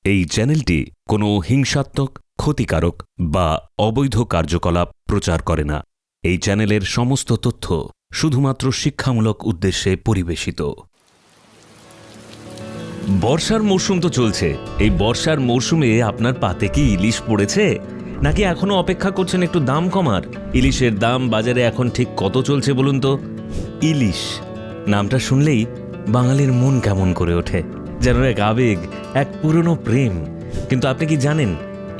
এই চ্যানেলটি কোনো হিংসাত্মক, ক্ষতিকারক বা অবৈধ কার্যকলাপ প্রচার করে না। এই চ্যানেলের সমস্ত তথ্য শুধুমাত্র শিক্ষামূলক উদ্দেশ্যে পরিবেশিত। বর্ষার মরশুম তো চলছে। এই বর্ষার মরশুমে আপনার পাতে কি ইলিশ পড়েছে, নাকি এখনো অপেক্ষা করছেন একটু দাম কমার? ইলিশের দাম বাজারে এখন ঠিক কত চলছে বলুন তো? ইলিশ নামটা শুনলেই বাঙালির মন কেমন করে ওঠে, যেন এক আবেগ, এক পুরনো প্রেম। কিন্তু আপনি কি জানেন,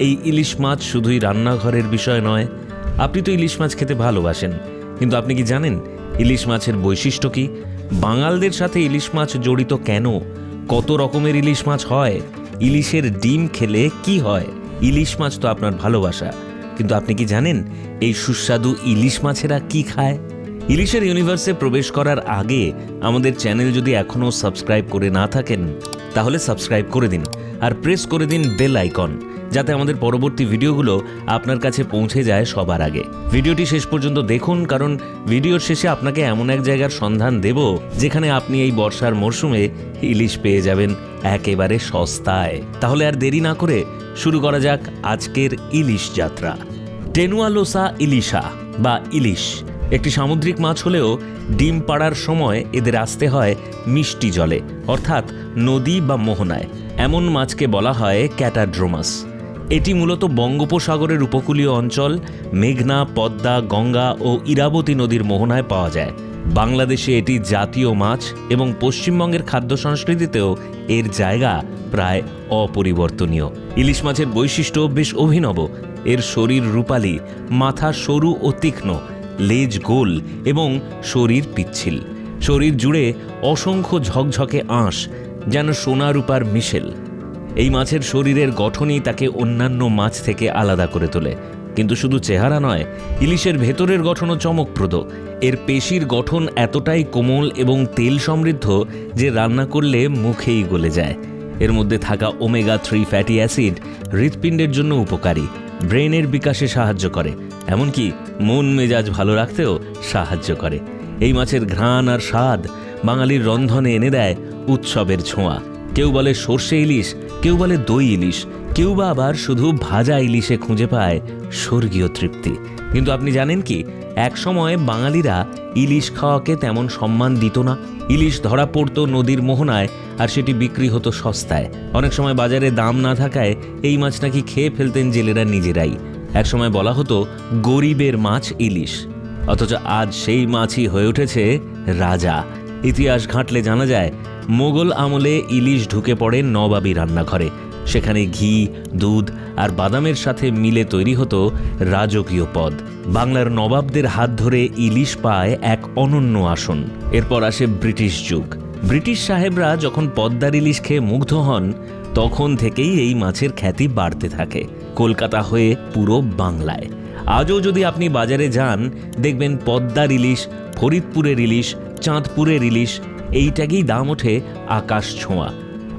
এই ইলিশ মাছ শুধুই রান্নাঘরের বিষয় নয়। আপনি তো ইলিশ মাছ খেতে ভালোবাসেন, কিন্তু আপনি কি জানেন ইলিশ মাছের বৈশিষ্ট্য কি? বাঙালদের সাথে ইলিশ মাছ জড়িত কেন? কত রকমের ইলিশ মাছ হয়? ইলিশের ডিম খেলে কি হয়? ইলিশ মাছ তো আপনার ভালোবাসা, কিন্তু আপনি কি জানেন এই সুস্বাদু ইলিশ মাছেরা কি খায়? ইলিশের ইউনিভার্সে প্রবেশ করার আগে আমাদের চ্যানেল যদি এখনও সাবস্ক্রাইব করে না থাকেন, তাহলে সাবস্ক্রাইব করে দিন আর প্রেস করে দিন বেল আইকন, যাতে আমাদের পরবর্তী ভিডিওগুলো আপনার কাছে পৌঁছে যায় সবার আগে। ভিডিওটি শেষ পর্যন্ত দেখুন, কারণ ভিডিওর শেষে আপনাকে এমন এক জায়গার সন্ধান দেব যেখানে আপনি এই বর্ষার মরশুমে ইলিশ পেয়ে যাবেন একেবারে সস্তায়। তাহলে আর দেরি না করে শুরু করা যাক আজকের ইলিশ যাত্রা। টেনুয়ালোসা ইলিশা বা ইলিশ একটি সামুদ্রিক মাছ হলেও ডিম পাড়ার সময় এদের আসতে হয় মিষ্টি জলে, অর্থাৎ নদী বা মোহনায়। এমন মাছকে বলা হয় ক্যাটাড্রোমাস। এটি মূলত বঙ্গোপসাগরের উপকূলীয় অঞ্চল, মেঘনা, পদ্মা, গঙ্গা ও ইরাবতী নদীর মোহনায় পাওয়া যায়। বাংলাদেশে এটি জাতীয় মাছ এবং পশ্চিমবঙ্গের খাদ্য সংস্কৃতিতেও এর জায়গা প্রায় অপরিবর্তনীয়। ইলিশ মাছের বৈশিষ্ট্য বেশ অভিনব। এর শরীর রূপালী, মাথা সরু ও তীক্ষ্ণ, লেজ গোল এবং শরীর পিচ্ছিল। শরীর জুড়ে অসংখ্য ঝকঝকে আঁশ, যেন সোনা রূপার মিশেল। এই মাছের শরীরের গঠনই তাকে অন্যান্য মাছ থেকে আলাদা করে তোলে। কিন্তু শুধু চেহারা নয়, ইলিশের ভেতরের গঠনও চমকপ্রদ। এর পেশির গঠন এতটাই কোমল এবং তেল সমৃদ্ধ যে রান্না করলে মুখেই গলে যায়। এর মধ্যে থাকা ওমেগা 3 ফ্যাটি অ্যাসিড হৃৎপিণ্ডের জন্য উপকারী, ব্রেনের বিকাশে সাহায্য করে, এমনকি মন মেজাজ ভালো রাখতেও সাহায্য করে। এই মাছের ঘ্রাণ আর স্বাদ বাঙালির রন্ধনে এনে দেয় উৎসবের ছোঁয়া। কেউ বলে সর্ষে ইলিশ, কেউ বলে দই ইলিশ, কেউ বা আবার শুধু ভাজা ইলিশে খুঁজে পায় স্বর্গীয় তৃপ্তি। কিন্তু আপনি জানেন কি, এক সময় বাঙালিরা ইলিশ খাওয়াকে তেমন সম্মান দিত না। ইলিশ ধরা পড়তো নদীর মোহনায় আর সেটি বিক্রি হতো সস্তায়। অনেক সময় বাজারে দাম না থাকায় এই মাছ নাকি খেয়ে ফেলতেন জেলেরা নিজেরাই। এক সময় বলা হতো গরিবের মাছ ইলিশ, অথচ আজ সেই মাছই হয়ে উঠেছে রাজা। ইতিহাস ঘাঁটলে জানা যায়, মোগল আমলে ইলিশ ঢুকে পড়ে নবাবী রান্নাঘরে। সেখানে ঘি, দুধ আর বাদামের সাথে মিলে তৈরি হতো রাজকীয় পদ। বাংলার নবাবদের হাত ধরে ইলিশ পায় এক অনন্য আসন। এরপর আসে ব্রিটিশ যুগ। ব্রিটিশ সাহেবরা যখন পদ্মার ইলিশ খেয়ে মুগ্ধ হন, তখন থেকেই এই মাছের খ্যাতি বাড়তে থাকে, কলকাতা হয়ে পুরো বাংলায়। আজও যদি আপনি বাজারে যান, দেখবেন পদ্মার ইলিশ, ফরিদপুরের ইলিশ, চাঁদপুরের ইলিশ, এইটাকেই দাম ওঠে আকাশ ছোঁয়া।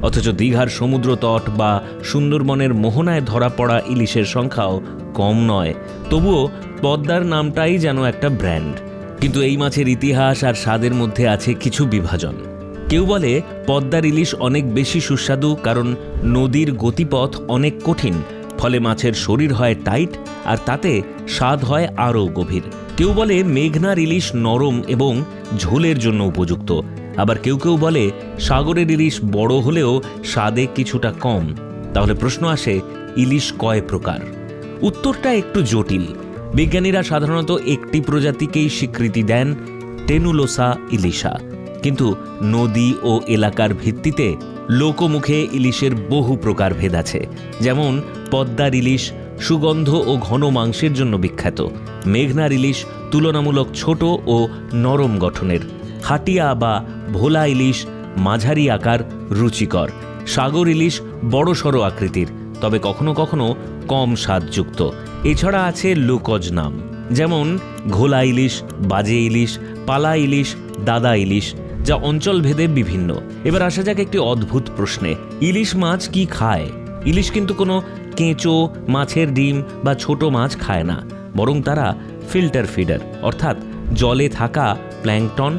অথচ দীঘার সমুদ্র তট বা সুন্দরবনের মোহনায় ধরা পড়া ইলিশের সংখ্যাও কম নয়। তবুও পদ্মার নামটাই যেন একটা ব্র্যান্ড। কিন্তু এই মাছের ইতিহাস আর স্বাদের মধ্যে আছে কিছু বিভাজন। কেউ বলে পদ্মার ইলিশ অনেক বেশি সুস্বাদু, কারণ নদীর গতিপথ অনেক কঠিন, ফলে মাছের শরীর হয় টাইট আর তাতে স্বাদ হয় আরও গভীর। কেউ বলে মেঘনার ইলিশ নরম এবং ঝোলের জন্য উপযুক্ত। আবার কেউ কেউ বলে সাগরের ইলিশ বড় হলেও স্বাদে কিছুটা কম। তাহলে প্রশ্ন আসে, ইলিশ কয় প্রকার? উত্তরটা একটু জটিল। বিজ্ঞানীরা সাধারণত একটি প্রজাতিকেই স্বীকৃতি দেন, টেনুলোসা ইলিশা। কিন্তু নদী ও এলাকার ভিত্তিতে লোকমুখে ইলিশের বহু প্রকার ভেদ আছে। যেমন পদ্মার ইলিশ সুগন্ধ ও ঘন মাংসের জন্য বিখ্যাত। মেঘনার ইলিশ তুলনামূলক ছোট ও নরম গঠনের। হাটিয়া বা ভোলা ইলিশ মাঝারি আকার, রুচিকর। সাগর ইলিশ বড়সড় আকৃতির, তবে কখনো কখনো কম স্বাদযুক্ত। এছাড়া আছে লোকজ নাম, যেমন ঘোলা ইলিশ, বাজে ইলিশ, পালা ইলিশ, দাদা ইলিশ, যা অঞ্চলভেদে বিভিন্ন। এবার আসা যাক একটি অদ্ভুত প্রশ্নে, ইলিশ মাছ কি খায়? ইলিশ কিন্তু কোনো কেঁচো, মাছের ডিম বা ছোট মাছ খায় না, বরং তারা ফিল্টার ফিডার, অর্থাৎ জলে থাকা প্ল্যাঙ্কটন,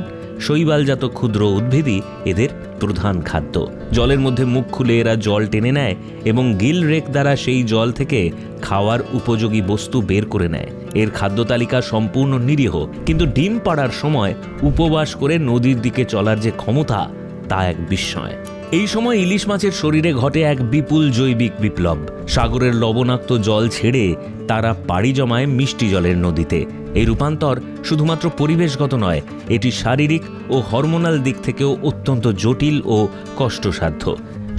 শৈবালজাত ক্ষুদ্র উদ্ভিদই এদের প্রধান খাদ্য। জলের মধ্যে মুখ খুলে এরা জল টেনে নেয় এবং গিল রেক দ্বারা সেই জল থেকে খাওয়ার উপযোগী বস্তু বের করে নেয়। এর খাদ্য তালিকা সম্পূর্ণ নিরীহ, কিন্তু ডিম পাড়ার সময় উপবাস করে নদীর দিকে চলার যে ক্ষমতা, তা এক বিস্ময়। এই সময় ইলিশ মাছের শরীরে ঘটে এক বিপুল জৈবিক বিপ্লব। সাগরের লবণাক্ত জল ছেড়ে তারা পাড়ি জমায় মিষ্টি জলের নদীতে। এই রূপান্তর শুধুমাত্র পরিবেশগত নয়, এটি শারীরিক ও হরমোনাল দিক থেকেও অত্যন্ত জটিল ও কষ্টসাধ্য।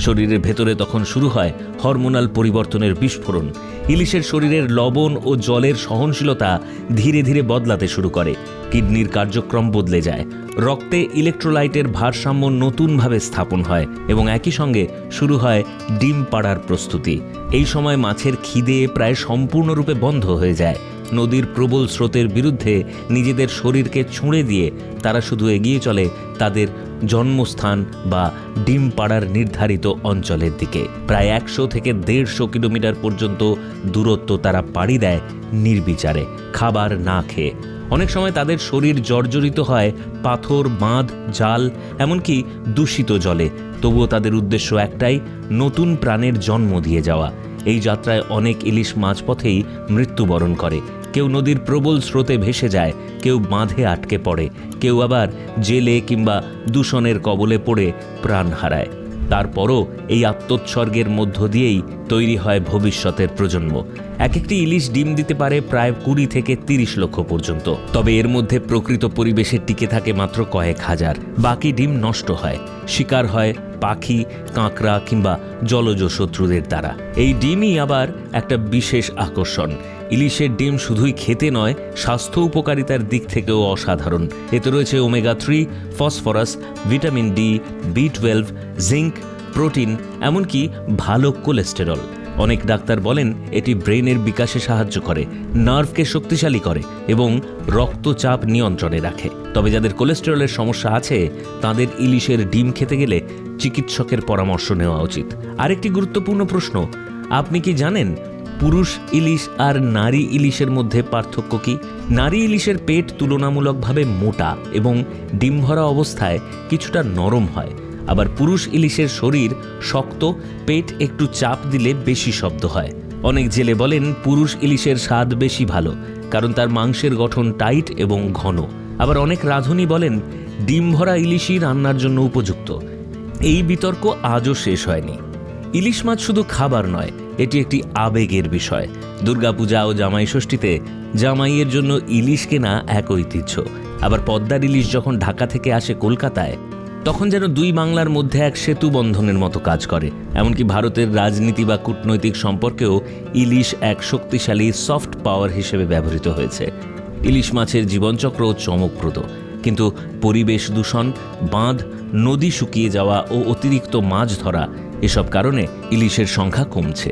শরীরের ভেতরে তখন শুরু হয় হরমোনাল পরিবর্তনের বিস্ফোরণ। ইলিশের শরীরের লবণ ও জলের সহনশীলতা ধীরে ধীরে বদলাতে শুরু করে। কিডনির কার্যক্রম বদলে যায়, রক্তে ইলেকট্রোলাইটের ভারসাম্য নতুনভাবে স্থাপন হয় এবং একই সঙ্গে শুরু হয় ডিম পাড়ার প্রস্তুতি। এই সময় মাছের খিদে প্রায় সম্পূর্ণরূপে বন্ধ হয়ে যায়। নদীর প্রবল স্রোতের বিরুদ্ধে নিজেদের শরীরকে ছুঁড়ে দিয়ে তারা শুধু এগিয়ে চলে তাদের জন্মস্থান বা ডিম পাড়ার নির্ধারিত অঞ্চলের দিকে। প্রায় 100 থেকে 150 কিলোমিটার পর্যন্ত দূরত্ব তারা পাড়ি দেয় নির্বিচারে, খাবার না খেয়ে। অনেক সময় তাদের শরীর জর্জরিত হয় পাথর, বাঁধ, জাল, এমনকি দূষিত জলে। তবুও তাদের উদ্দেশ্য একটাই, নতুন প্রাণের জন্ম দিয়ে যাওয়া। এই যাত্রায় অনেক ইলিশ মাঝপথেই মৃত্যুবরণ করে। কেউ নদীর প্রবল স্রোতে ভেসে যায়, কেউ বাঁধে আটকে পড়ে, কেউ আবার জেলে কিংবা দূষণের কবলে পড়ে প্রাণ হারায়। তারপরও এই আত্মোৎসর্গের মধ্য দিয়েই তৈরি হয় ভবিষ্যতের প্রজন্ম। এক একটি ইলিশ ডিম দিতে পারে প্রায় 20 থেকে 30 লক্ষ পর্যন্ত। তবে এর মধ্যে প্রকৃত পরিবেশে টিকে থাকে মাত্র কয়েক হাজার। বাকি ডিম নষ্ট হয়, শিকার হয় পাখি, কাঁকড়া কিংবা জলজ শত্রুদের দ্বারা। এই ডিমই আবার একটা বিশেষ আকর্ষণ। ইলিশের ডিম শুধুই খেতে নয়, স্বাস্থ্য উপকারিতার দিক থেকেও অসাধারণ। এতে রয়েছে omega 3, phosphorus, vitamin D, B12, zinc, protein, এমনকি ভালো কোলেস্টেরল। অনেক ডাক্তার বলেন এটি ব্রেনের বিকাশে সাহায্য করে, নার্ভকে শক্তিশালী করে এবং রক্তচাপ নিয়ন্ত্রণে রাখে। তবে যাদের কোলেস্টেরলের সমস্যা আছে তাদের ইলিশের ডিম খেতে গেলে চিকিৎসকের পরামর্শ নেওয়া উচিত। আরেকটি গুরুত্বপূর্ণ প্রশ্ন, আপনি কি জানেন পুরুষ ইলিশ আর নারী ইলিশের মধ্যে পার্থক্য কি? নারী ইলিশের পেট তুলনামূলকভাবে মোটা এবং ডিম ভরা অবস্থায় কিছুটা নরম হয়। আবার পুরুষ ইলিশের শরীর শক্ত, পেট একটু চাপ দিলে বেশি শব্দ হয়। অনেক জেলে বলেন পুরুষ ইলিশের স্বাদ বেশি ভালো, কারণ তার মাংসের গঠন টাইট এবং ঘন। আবার অনেক রাঁধুনি বলেন ডিম ভরা ইলিশই রান্নার জন্য উপযুক্ত। এই বিতর্ক আজও শেষ হয়নি। ইলিশ মাছ শুধু খাবার নয়, এটি একটি আবেগের বিষয়। দুর্গাপূজা ও জামাই ষষ্ঠীতে জামাইয়ের জন্য ইলিশ কেনা এক ঐতিহ্য। আবার পদ্মার ইলিশ যখন ঢাকা থেকে আসে কলকাতায়, তখন যেন দুই বাংলার মধ্যে এক সেতু বন্ধনের মতো কাজ করে। এমনকি ভারতের রাজনীতি বা কূটনৈতিক সম্পর্কেও ইলিশ এক শক্তিশালী সফট পাওয়ার হিসেবে ব্যবহৃত হয়েছে। ইলিশ মাছের জীবনচক্র চমকপ্রদ, কিন্তু পরিবেশ দূষণ, বাঁধ, নদী শুকিয়ে যাওয়া ও অতিরিক্ত মাছ ধরা, এসব কারণে ইলিশের সংখ্যা কমছে।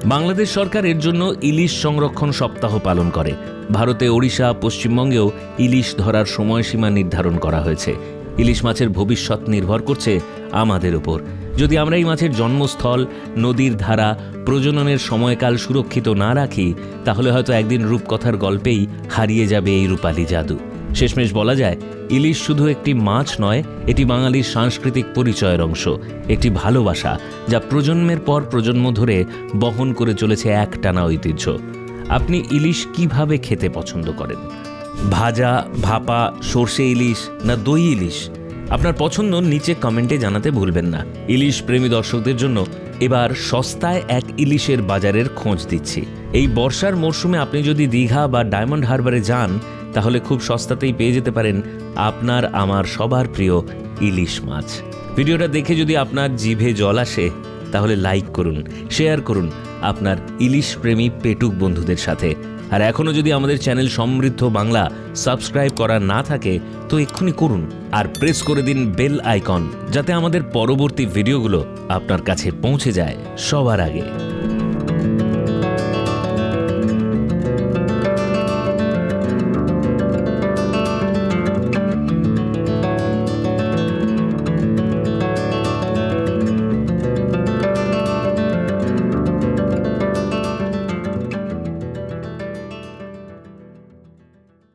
বাংলাদেশ সরকার এর জন্য ইলিশ সংরক্ষণ সপ্তাহ পালন করে। ভারতে ওড়িশা, পশ্চিমবঙ্গেও ইলিশ ধরার সময়সীমা নির্ধারণ করা হয়েছে। ইলিশ মাছের ভবিষ্যৎ নির্ভর করছে আমাদের উপর। যদি আমরা এই মাছের জন্মস্থল, নদীর ধারা, প্রজননের সময়কাল সুরক্ষিত না রাখি, তাহলে হয়তো একদিন রূপকথার গল্পেই হারিয়ে যাবে এই রূপালী জাদু। শেষমেশ বলা যায়, ইলিশ শুধু একটি মাছ নয়, এটি বাঙালির সাংস্কৃতিক পরিচয়ের অংশ, একটি ভালোবাসা যা প্রজন্মের পর প্রজন্ম ধরে বহন করে চলেছে একটানা ঐতিহ্য। আপনি ইলিশ কিভাবে খেতে পছন্দ করেন? ভাজা, ভাপা, সর্ষে ইলিশ না দই ইলিশ? আপনার পছন্দ নিচে কমেন্টে জানাতে ভুলবেন না। ইলিশ প্রেমী দর্শকদের জন্য এবার সস্তায় এক ইলিশের বাজারের খোঁজ দিচ্ছি। এই বর্ষার মরশুমে আপনি যদি দীঘা বা ডায়মন্ড হারবারে যান, তাহলে খুব সস্তাতেই পেয়ে যেতে পারেন আপনার আমার সবার প্রিয় ইলিশ মাছ। ভিডিওটা দেখে যদি আপনার জিভে জল আসে, তাহলে লাইক করুন, শেয়ার করুন আপনার ইলিশ প্রেমী পেটুক বন্ধুদের সাথে। আর এখনও যদি আমাদের চ্যানেল সমৃদ্ধ বাংলা সাবস্ক্রাইব করা না থাকে, তো এক্ষুনি করুন আর প্রেস করে দিন বেল আইকন, যাতে আমাদের পরবর্তী ভিডিওগুলো আপনার কাছে পৌঁছে যায় সবার আগে।